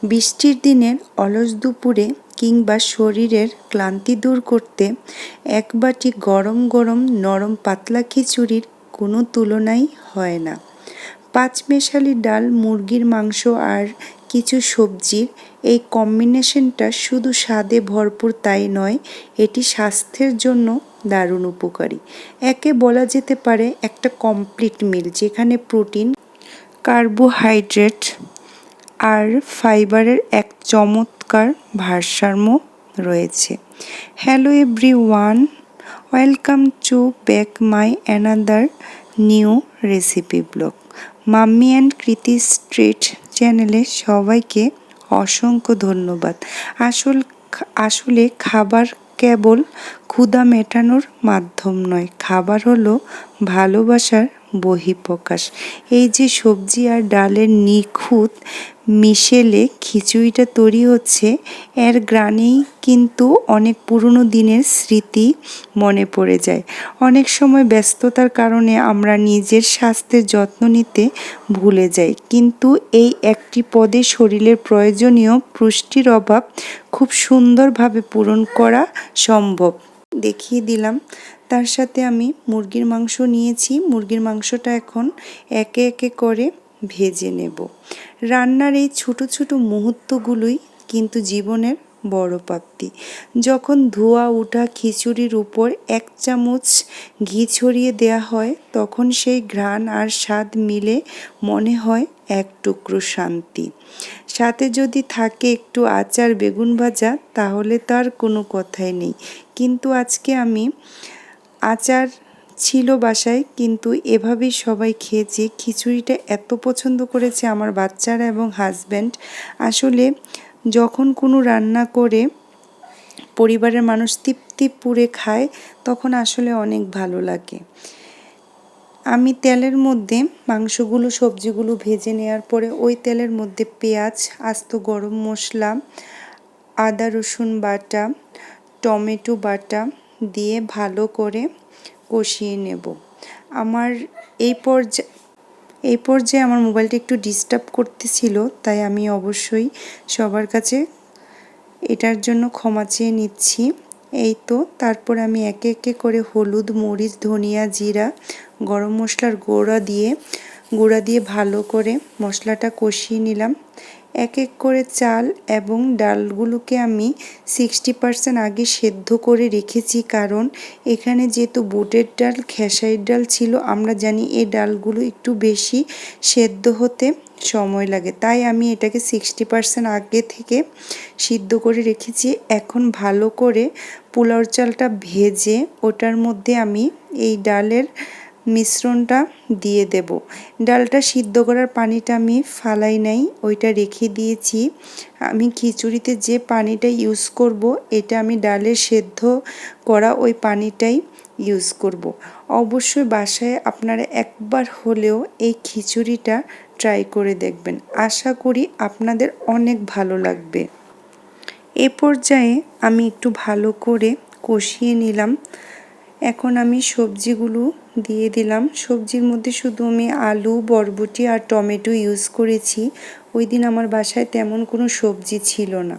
বৃষ্টির দিনের অলস দুপুরে কিংবা শরীরের ক্লান্তি দূর করতে এক বাটি গরম গরম নরম পাতলা খিচুড়ির কোনো তুলনাই হয় না। পাঁচমেশালি ডাল, মুরগির মাংস আর কিছু সবজির এই কম্বিনেশনটা শুধু স্বাদে ভরপুর তাই নয়, এটি স্বাস্থ্যের জন্য দারুণ উপকারী। একে বলা যেতে পারে একটা কমপ্লিট মিল, যেখানে প্রোটিন, কার্বোহাইড্রেট আর ফাইবারের এক চমৎকার ভারসাম্য রয়েছে। Hello everyone, welcome to back my another new recipe blog. Mummy and কৃতি স্ট্রিট চ্যানেলে সবাইকে অসংখ্য ধন্যবাদ। আসলে খাবার কেবল ক্ষুধা মেটানোর মাধ্যম নয়, খাবার হলো ভালোবাসার বহিঃপ্রকাশ। এই যে সবজি আর ডালের নিখুঁত মিশেলে খিচুড়িটা তৈরি হচ্ছে, এর ঘ্রাণেই কিন্তু অনেক পুরনো দিনের স্মৃতি মনে পড়ে যায়। অনেক সময় ব্যস্ততার কারণে আমরা নিজের স্বাস্থ্যের যত্ন নিতে ভুলে যাই, কিন্তু এই একটি পদে শরীরের প্রয়োজনীয় পুষ্টির অভাব খুব সুন্দরভাবে পূরণ করা সম্ভব। দেখিয়ে দিলাম। তার সাথে আমি মুরগির মাংস নিয়েছি। মুরগির মাংসটা এখন একে একে করে ভেজে নেব। রান্নার এই ছোট ছোট মুহূর্তগুলোই কিন্তু জীবনের বড় প্রাপ্তি। যখন ধোয়া ওঠা খিচুড়ির উপর এক চামচ ঘি ছড়িয়ে দেওয়া হয়, তখন সেই ঘ্রাণ আর স্বাদ মিলে মনে হয় এক টুকরো শান্তি। সাথে যদি থাকে একটু আচার, বেগুন ভাজা, তাহলে তার কোনো কথাই নেই। কিন্তু আজকে আমি আচার ছিল বাসায়, কিন্তু এভাবেই সবাই খেয়েছি। খিচুড়িটা এত পছন্দ করেছে আমার বাচ্চারা এবং হাজব্যান্ড। আসলে যখন কোনো রান্না করে পরিবারের মানুষ তৃপ্তি পুরে খায়, তখন আসলে অনেক ভালো লাগে। আমি তেলের মধ্যে মাংসগুলো, সবজিগুলো ভেজে নেওয়ার পরে ওই তেলের মধ্যে পেঁয়াজ, আস্ত গরম মশলা, আদা রসুন বাটা, টমেটো বাটা দিয়ে ভালো করে কষিয়ে নেব। আমার এই পর্যায়ে আমার মোবাইলটা একটু ডিস্টার্ব করতেছিল, তাই আমি অবশ্যই সবার কাছে এটার জন্য ক্ষমা চেয়ে নিচ্ছি। এই তো, তারপর আমি একে একে করে হলুদ, মরিচ, ধনিয়া, জিরা, গরম মশলার গুঁড়া দিয়ে ভালো করে মশলাটা কষিয়ে নিলাম। এক এক করে চাল এবং ডালগুলোকে আমি 60% আগে সেদ্ধ করে রেখেছি, কারণ এখানে যেহেতু বুটের ডাল, খেসারির ডাল ছিল, আমরা জানি এই ডালগুলো একটু বেশি সেদ্ধ হতে সময় লাগে, তাই আমি এটাকে 60% আগে থেকে সিদ্ধ করে রেখেছি। এখন ভালো করে পোলাও চালটা ভেজে ওটার মধ্যে আমি এই ডালের মিশ্রণটা দিয়ে দেব। ডালটা সিদ্ধ করার পানিটা আমি ফালাই নাই, ওইটা রেখে দিয়েছি। আমি খিচুড়িতে যে পানিটা ইউজ করব, এটা আমি ডালের সেদ্ধ করা ওই পানিটাই ইউজ করব। অবশ্যই বাসায় আপনারা একবার হলেও এই খিচুড়িটা ট্রাই করে দেখবেন। আশা করি আপনাদের অনেক ভালো লাগবে। এ পর্যায়ে আমি একটু ভালো করে কষিয়ে নিলাম। এখন আমি সবজিগুলো দিয়ে দিলাম। সবজির মধ্যে শুধু আমি আলু, বরবটি আর টমেটো ইউজ করেছি। ওই দিন আমার বাসায় তেমন কোনো সবজি ছিল না।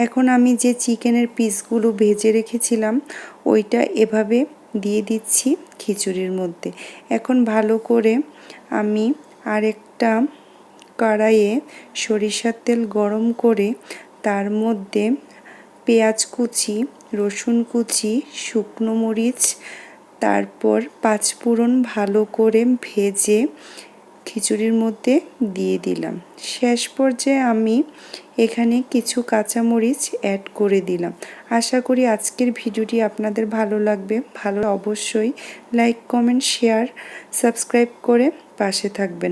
এখন আমি যে চিকেনের পিসগুলো ভেজে রেখেছিলাম, ওইটা এভাবে দিয়ে দিচ্ছি খিচুড়ির মধ্যে। এখন ভালো করে আমি আরেকটা কড়াইয়ে সরিষার তেল গরম করে তার মধ্যে পেঁয়াজ কুচি, রসুন কুচি, শুকনো মরিচ, তারপর পাঁচফোড়ন ভালো করে ভেজে খিচুড়ির মধ্যে দিয়ে দিলাম। শেষ পর্যায়ে আমি এখানে কিছু কাঁচামরিচ অ্যাড করে দিলাম। আশা করি আজকের ভিডিওটি আপনাদের ভালো লাগবে। ভালো অবশ্যই লাইক, কমেন্ট, শেয়ার, সাবস্ক্রাইব করে পাশে থাকবেন।